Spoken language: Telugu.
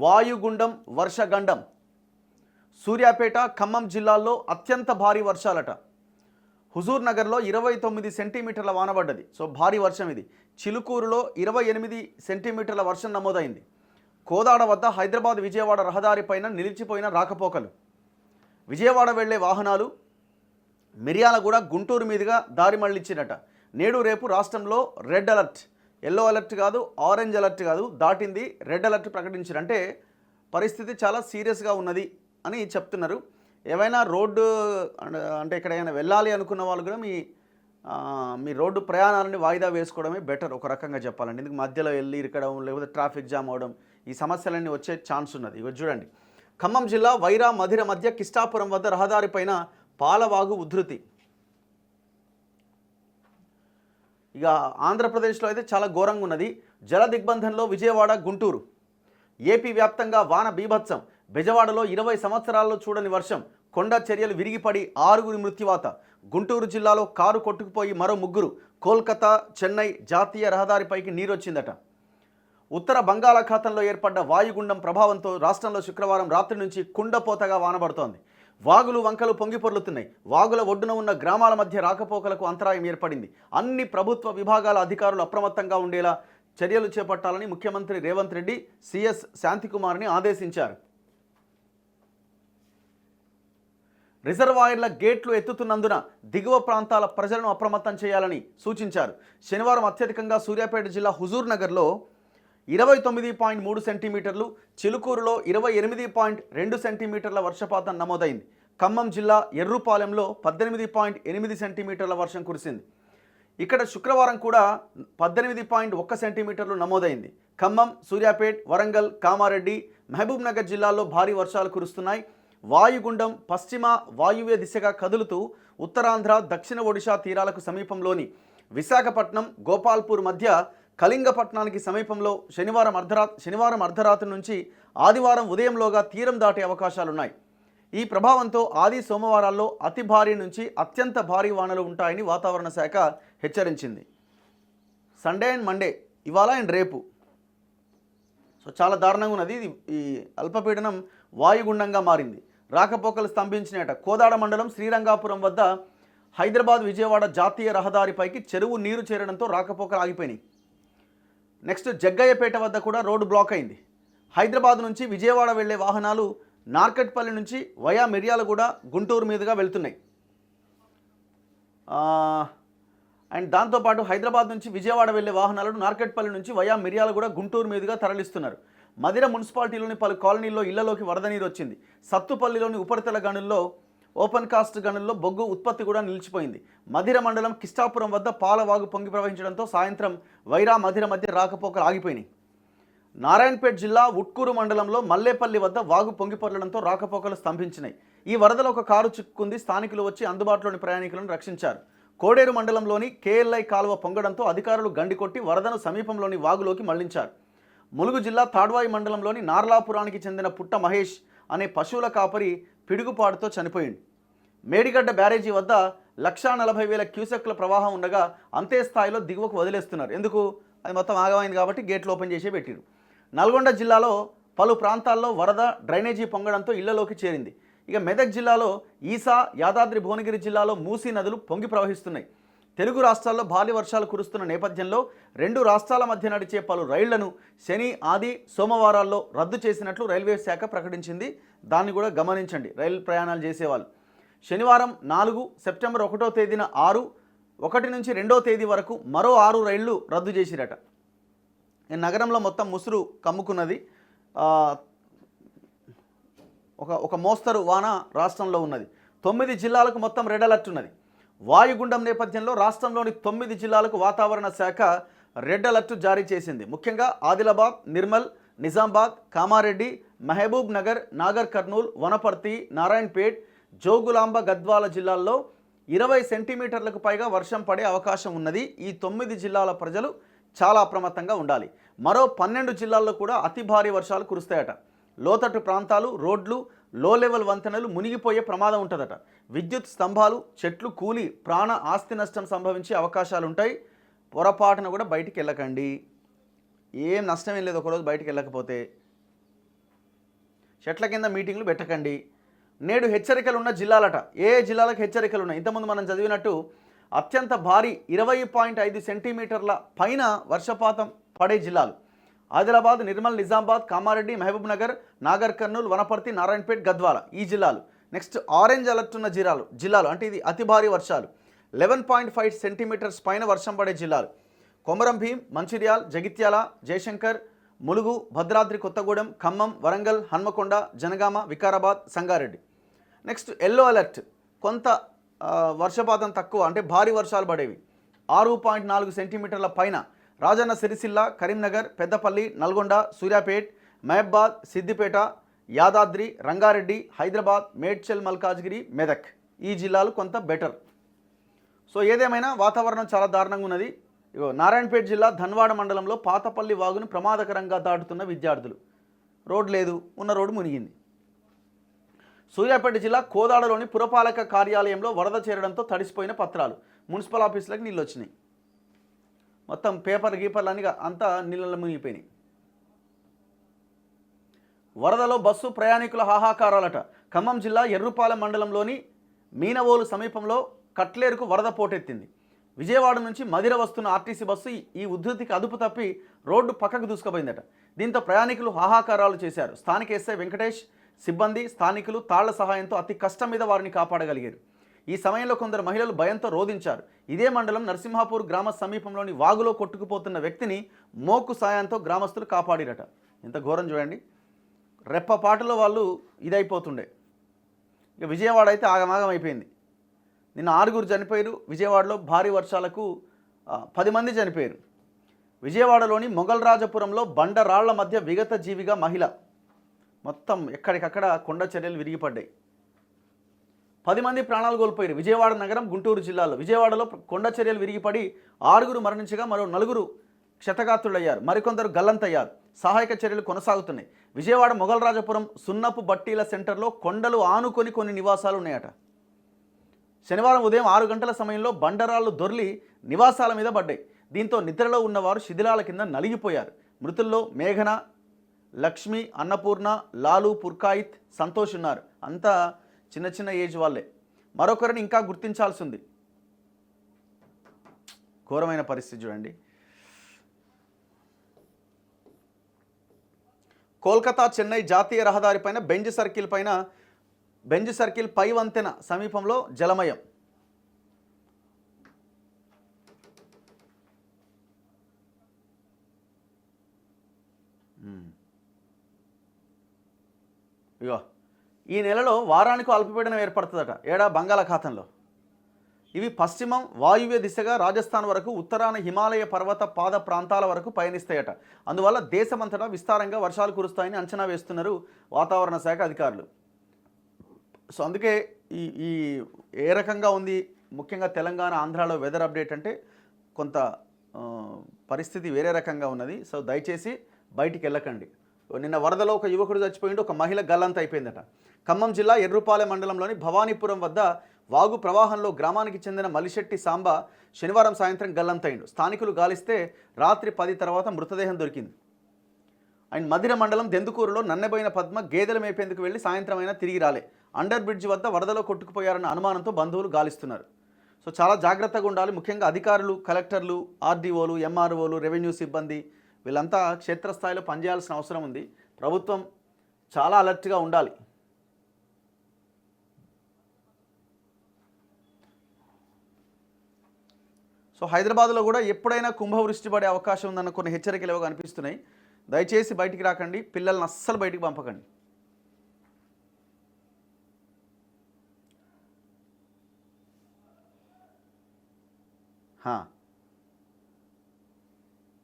వాయుగుండం వర్షగండం. సూర్యాపేట ఖమ్మం జిల్లాల్లో అత్యంత భారీ వర్షాలట. హుజూర్ నగర్లో 29 సెంటీమీటర్ల వాన పడ్డది. సో భారీ వర్షం ఇది. చిలుకూరులో 28 సెంటీమీటర్ల వర్షం నమోదైంది. కోదాడ వద్ద హైదరాబాద్ విజయవాడ రహదారిపైన నిలిచిపోయిన రాకపోకలు. విజయవాడ వెళ్లే వాహనాలు మిర్యాలగూడ గుంటూరు మీదుగా దారి మళ్లించినట. నేడు రేపు రాష్ట్రంలో రెడ్ అలర్ట్, ఎల్లో అలర్ట్ కాదు, ఆరెంజ్ అలర్ట్ కాదు, దాటింది, రెడ్ అలర్ట్ ప్రకటించారు. అంటే పరిస్థితి చాలా సీరియస్గా ఉన్నది అని చెప్తున్నారు. ఏవైనా రోడ్డు అంటే ఎక్కడైనా వెళ్ళాలి అనుకున్న వాళ్ళు కూడా మీ రోడ్డు ప్రయాణాలని వాయిదా వేసుకోవడమే బెటర్ ఒక రకంగా చెప్పాలండి. ఎందుకు మధ్యలో వెళ్ళి ఇరకడం లేకపోతే ట్రాఫిక్ జామ్ అవడం ఈ సమస్యలన్నీ వచ్చే ఛాన్స్ ఉన్నది. ఇవి చూడండి, ఖమ్మం జిల్లా వైరా మధిర మధ్య కిష్టాపురం వద్ద రహదారిపైన పాలవాగు ఉధృతి. ఇక ఆంధ్రప్రదేశ్లో అయితే చాలా ఘోరంగా ఉన్నది. జల దిగ్బంధంలో విజయవాడ గుంటూరు. ఏపీ వ్యాప్తంగా వాన బీభత్సం. బెజవాడలో 20 సంవత్సరాల్లో చూడని వర్షం. కొండ చర్యలు విరిగిపడి 6 మృత్యువాత. గుంటూరు జిల్లాలో కారు కొట్టుకుపోయి మరో 3. కోల్కతా చెన్నై జాతీయ రహదారిపైకి నీరొచ్చిందట. ఉత్తర బంగాళాఖాతంలో ఏర్పడ్డ వాయుగుండం ప్రభావంతో రాష్ట్రంలో శుక్రవారం రాత్రి నుంచి కుండపోతగా వానబడుతోంది. వాగులు వంకలు పొంగిపొర్లుతున్నాయి. వాగుల ఒడ్డున ఉన్న గ్రామాల మధ్య రాకపోకలకు అంతరాయం ఏర్పడింది. అన్ని ప్రభుత్వ విభాగాల అధికారులు అప్రమత్తంగా ఉండేలా చర్యలు చేపట్టాలని ముఖ్యమంత్రి రేవంత్ రెడ్డి సిఎస్ శాంతికుమార్ని ఆదేశించారు. రిజర్వాయర్ల గేట్లు ఎత్తుతున్నందున దిగువ ప్రాంతాల ప్రజలను అప్రమత్తం చేయాలని సూచించారు. శనివారం అత్యధికంగా సూర్యాపేట జిల్లా హుజూర్ నగర్లో 29.3 సెంటీమీటర్లు, చిలుకూరులో 28.2 సెంటీమీటర్ల వర్షపాతం నమోదైంది. ఖమ్మం జిల్లా ఎర్రుపాలెంలో 18.8 సెంటీమీటర్ల వర్షం కురిసింది. ఇక్కడ శుక్రవారం కూడా 18.1 సెంటీమీటర్లు నమోదైంది. ఖమ్మం, సూర్యాపేట్, వరంగల్, కామారెడ్డి, మహబూబ్ నగర్ జిల్లాల్లో భారీ వర్షాలు కురుస్తున్నాయి. వాయుగుండం పశ్చిమ వాయువ్య దిశగా కదులుతూ ఉత్తరాంధ్ర, దక్షిణ ఒడిశా తీరాలకు సమీపంలోని విశాఖపట్నం, గోపాల్పూర్ మధ్య కళింగపట్నానికి సమీపంలో శనివారం అర్ధరాత్రి నుంచి ఆదివారం ఉదయంలోగా తీరం దాటే అవకాశాలున్నాయి. ఈ ప్రభావంతో ఆది సోమవారాల్లో అతి భారీ నుంచి అత్యంత భారీ వానలు ఉంటాయని వాతావరణ శాఖ హెచ్చరించింది. సండే అండ్ మండే, ఇవాళ అండ్ రేపు సో చాలా దారుణంగా ఉన్నది. ఈ అల్పపీడనం వాయుగుండంగా మారింది. రాకపోకలు స్తంభించినట. కోదాడ మండలం శ్రీరంగాపురం వద్ద హైదరాబాద్ విజయవాడ జాతీయ రహదారిపైకి చెరువు నీరు చేరడంతో రాకపోకలు ఆగిపోయినాయి. నెక్స్ట్ జగ్గయ్యపేట వద్ద కూడా రోడ్డు బ్లాక్ అయింది. హైదరాబాద్ నుంచి విజయవాడ వెళ్లే వాహనాలు నార్కట్పల్లి నుంచి వయా మిర్యాలగూడ గుంటూరు మీదుగా వెళ్తున్నాయి. అండ్ దాంతోపాటు హైదరాబాద్ నుంచి విజయవాడ వెళ్లే వాహనాలను నార్కట్పల్లి నుంచి వయా మిర్యాలగూడ గుంటూరు మీదుగా తరలిస్తున్నారు. మధిర మున్సిపాలిటీలోని పలు కాలనీల్లో ఇళ్లలోకి వరద నీరు వచ్చింది. సత్తుపల్లిలోని ఉపరితల గనుల్లో, ఓపెన్ కాస్ట్ గనుల్లో బొగ్గు ఉత్పత్తి కూడా నిలిచిపోయింది. మధిర మండలం కిష్టాపురం వద్ద పాలవాగు పొంగి ప్రవహించడంతో సాయంత్రం వైరా మధిర మధ్య రాకపోకలు ఆగిపోయినాయి. నారాయణపేట జిల్లా ఉట్కూరు మండలంలో మల్లేపల్లి వద్ద వాగు పొంగిపొరలడంతో రాకపోకలు స్తంభించినాయి. ఈ వరదలో ఒక కారు చిక్కుకుంది. స్థానికులు వచ్చి అందుబాటులోని ప్రయాణికులను రక్షించారు. కోడేరు మండలంలోని కేఎల్ఐ కాలువ పొంగడంతో అధికారులు గండికొట్టి వరదను సమీపంలోని వాగులోకి మళ్లించారు. ములుగు జిల్లా తాడ్వాయి మండలంలోని నార్లాపురానికి చెందిన పుట్ట మహేష్ అనే పశువుల కాపరి పిడుగుపాటుతో చనిపోయింది. మేడిగడ్డ బ్యారేజీ వద్ద 1,40,000 క్యూసెక్ల ప్రవాహం ఉండగా అంతే స్థాయిలో దిగువకు వదిలేస్తున్నారు. ఎందుకు? అది మొత్తం ఆగమైంది కాబట్టి గేట్లు ఓపెన్ చేసే పెట్టారు. నల్గొండ జిల్లాలో పలు ప్రాంతాల్లో వరద డ్రైనేజీ పొంగడంతో ఇళ్లలోకి చేరింది. ఇక మెదక్ జిల్లాలో ఈసా, యాదాద్రి భువనగిరి జిల్లాలో మూసీ నదులు పొంగి ప్రవహిస్తున్నాయి. తెలుగు రాష్ట్రాల్లో భారీ వర్షాలు కురుస్తున్న నేపథ్యంలో 2 రాష్ట్రాల మధ్య నడిచే పలు రైళ్లను శని, ఆది, సోమవారాల్లో రద్దు చేసినట్లు రైల్వే శాఖ ప్రకటించింది. దాన్ని కూడా గమనించండి రైలు ప్రయాణాలు చేసేవాళ్ళు. శనివారం 4 సెప్టెంబర్ 1వ తేదీన 1 నుంచి 2వ తేదీ వరకు మరో 6 రైళ్లు రద్దు చేసిరట. ఈ నగరంలో మొత్తం ముసురు కమ్ముకున్నది. ఒక మోస్తరు వాన రాష్ట్రంలో ఉన్నది. 9 జిల్లాలకు మొత్తం రెడ్ అలర్ట్ ఉన్నది. వాయుగుండం నేపథ్యంలో రాష్ట్రంలోని 9 జిల్లాలకు వాతావరణ శాఖ రెడ్ అలర్ట్ జారీ చేసింది. ముఖ్యంగా ఆదిలాబాద్, నిర్మల్, నిజామాబాద్, కామారెడ్డి, మహబూబ్ నగర్, నాగర్ కర్నూల్, వనపర్తి, నారాయణపేట్, జోగులాంబ, గద్వాల జిల్లాల్లో 20 సెంటీమీటర్లకు పైగా వర్షం పడే అవకాశం ఉన్నది. ఈ 9 జిల్లాల ప్రజలు చాలా అప్రమత్తంగా ఉండాలి. మరో 12 జిల్లాల్లో కూడా అతి భారీ వర్షాలు కురుస్తాయట. లోతట్టు ప్రాంతాలు, రోడ్లు, లో లెవెల్ వంతెనలు మునిగిపోయే ప్రమాదం ఉంటుందట. విద్యుత్ స్తంభాలు, చెట్లు కూలి ప్రాణ ఆస్తి నష్టం సంభవించే అవకాశాలు ఉంటాయి. పొరపాటున కూడా బయటికి వెళ్ళకండి. ఏం నష్టం ఏం లేదు ఒకరోజు బయటికి వెళ్ళకపోతే. చెట్ల కింద మీటింగ్లు పెట్టకండి. నేడు హెచ్చరికలు ఉన్న జిల్లాలట. ఏ జిల్లాలకు హెచ్చరికలు ఉన్నాయి? ఇంతకుముందు మనం చదివినట్టు అత్యంత భారీ 20.5 సెంటీమీటర్ల పైన వర్షపాతం పడే జిల్లాలు ఆదిలాబాద్, నిర్మల్, నిజామాబాద్, కామారెడ్డి, మహబూబ్ నగర్, నాగర్ కర్నూలు, వనపర్తి, నారాయణపేట్, గద్వాల ఈ జిల్లాలు. నెక్స్ట్ ఆరెంజ్ అలర్ట్ ఉన్న జిల్లాలు అంటే ఇది అతి భారీ వర్షాలు 11.5 సెంటీమీటర్స్ పైన వర్షం పడే జిల్లాలు Komaram Bheem, Mancherial, Jagtial, Jayashankar, Mulugu, Bhadradri Kothagudem, Khammam, Warangal, Hanamkonda, Jangaon, Vikarabad, Sangareddy. Next yellow alert కొంత వర్షపాతం తక్కువ అంటే భారీ వర్షాలు పడేవి 6.4 సెంటీమీటర్ల పైన రాజన్న సిరిసిల్ల, కరీంనగర్, పెద్దపల్లి, నల్గొండ, సూర్యాపేట్, మహబాద్, సిద్దిపేట, యాదాద్రి, రంగారెడ్డి, హైదరాబాద్, మేడ్చల్, మల్కాజ్గిరి, మెదక్ ఈ జిల్లాలు కొంత బెటర్. సో ఏదేమైనా వాతావరణం చాలా దారుణంగా ఉన్నది. నారాయణపేట జిల్లా ధన్వాడ మండలంలో పాతపల్లి వాగును ప్రమాదకరంగా దాటుతున్న విద్యార్థులు. రోడ్ లేదు, ఉన్న రోడ్డు మునిగింది. సూర్యాపేట జిల్లా కోదాడలోని పురపాలక కార్యాలయంలో వరద చేరడంతో తడిసిపోయిన పత్రాలు, మున్సిపల్ ఆఫీసులకు నీళ్ళు వచ్చినాయి. మొత్తం పేపర్ గీపర్లు అంతా నీళ్ళలో మునిగిపోయినాయి. వరదలో బస్సు ప్రయాణికుల హాహాకారాలట. ఖమ్మం జిల్లా ఎర్రుపాలెం మండలంలోని మీనవోలు సమీపంలో కట్లేరుకు వరద పోటెత్తింది. విజయవాడ నుంచి మదిర వస్తున్న ఆర్టీసీ బస్సు ఈ ఉధృతికి అదుపు తప్పి రోడ్డు పక్కకు దూసుకుపోయిందట. దీంతో ప్రయాణికులు హాహాకారాలు చేశారు. స్థానిక ఎస్ఐ వెంకటేష్, సిబ్బంది, స్థానికులు తాళ్ల సహాయంతో అతి కష్టం మీద వారిని కాపాడగలిగారు. ఈ సమయంలో కొందరు మహిళలు భయంతో రోధించారు. ఇదే మండలం నరసింహాపూర్ గ్రామ సమీపంలోని వాగులో కొట్టుకుపోతున్న వ్యక్తిని మోకు సాయంతో గ్రామస్తులు కాపాడిరట. ఇంత ఘోరం చూడండి. రెప్పపాటులో వాళ్ళు ఇదైపోతుండే. ఇక విజయవాడ అయితే ఆగమాగం అయిపోయింది. నిన్న 6 చనిపోయారు. విజయవాడలో భారీ వర్షాలకు 10 మంది చనిపోయారు. విజయవాడలోని మొగల్రాజపురంలో బండరాళ్ల మధ్య విగత జీవిగా మహిళ. మొత్తం ఎక్కడికక్కడ కొండ చర్యలు విరిగిపడ్డాయి. 10 మంది ప్రాణాలు కోల్పోయారు. విజయవాడ నగరం, గుంటూరు జిల్లాలో విజయవాడలో కొండ చర్యలు విరిగిపడి 6 మరణించగా మరో 4 క్షతగాత్రులయ్యారు. మరికొందరు గల్లంతయ్యారు. సహాయక చర్యలు కొనసాగుతున్నాయి. విజయవాడ మొగల్రాజపురం సున్నపు బట్టీల సెంటర్లో కొండలు ఆనుకొని కొన్ని నివాసాలు ఉన్నాయట. శనివారం ఉదయం 6 గంటల సమయంలో బండరాళ్లు దొర్లి నివాసాల మీద పడ్డాయి. దీంతో నిద్రలో ఉన్నవారు శిథిలాల కింద నలిగిపోయారు. మృతుల్లో మేఘన, లక్ష్మి, అన్నపూర్ణ, లాలు, పుర్కాయిత్, సంతోష్ ఉన్నారు. అంతా చిన్న చిన్న ఏజ్ వాళ్ళే. మరొకరిని ఇంకా గుర్తించాల్సి ఉంది. ఘోరమైన పరిస్థితి చూడండి. కోల్కతా చెన్నై జాతీయ రహదారి పైన బెంజ్ సర్కిల్ పై వంతెన సమీపంలో జలమయం. ఇగో ఈ నెలలో వారానికి అల్పపీడనం ఏర్పడుతుందట. ఏడా బంగాళాఖాతంలో. ఇవి పశ్చిమం వాయువ్య దిశగా రాజస్థాన్ వరకు, ఉత్తరాన హిమాలయ పర్వత పాద ప్రాంతాల వరకు పయనిస్తాయట. అందువల్ల దేశమంతటా విస్తారంగా వర్షాలు కురుస్తాయని అంచనా వేస్తున్నారు వాతావరణ శాఖ అధికారులు. సో అందుకే ఈ ఏ రకంగా ఉంది, ముఖ్యంగా తెలంగాణ, ఆంధ్రాలో వెదర్ అప్డేట్ అంటే కొంత పరిస్థితి వేరే రకంగా ఉన్నది. సో దయచేసి బయటికి వెళ్ళకండి. నిన్న వరదలో ఒక యువకుడు చచ్చిపోయిండు, ఒక మహిళ గల్లంత అయిపోయిందట. ఖమ్మం జిల్లా ఎర్రుపాలెం మండలంలోని భవానీపురం వద్ద వాగు ప్రవాహంలో గ్రామానికి చెందిన మలిశెట్టి సాంబ శనివారం సాయంత్రం గల్లంతైండు. స్థానికులు గాలిస్తే రాత్రి 10 తర్వాత మృతదేహం దొరికింది. అండ్ మదిర మండలం దెందుకూరులో నన్నెబోయిన పద్మ గేదెలు మేపేందుకు వెళ్ళి సాయంత్రం అయినా తిరిగి రాలే. అండర్ బ్రిడ్జ్ వద్ద వరదలో కొట్టుకుపోయారన్న అనుమానంతో బంధువులు గాలిస్తున్నారు. సో చాలా జాగ్రత్తగా ఉండాలి. ముఖ్యంగా అధికారులు, కలెక్టర్లు, ఆర్డీఓలు, ఎంఆర్ఓలు, రెవెన్యూ సిబ్బంది వీళ్ళంతా క్షేత్రస్థాయిలో పనిచేయాల్సిన అవసరం ఉంది. ప్రభుత్వం చాలా అలర్ట్గా ఉండాలి. సో హైదరాబాద్లో కూడా ఎప్పుడైనా కుంభవృష్టి పడే అవకాశం ఉందన్న కొన్ని హెచ్చరికలు ఏవో కనిపిస్తున్నాయి. దయచేసి బయటికి రాకండి. పిల్లల్ని అస్సలు బయటికి పంపకండి. हाँ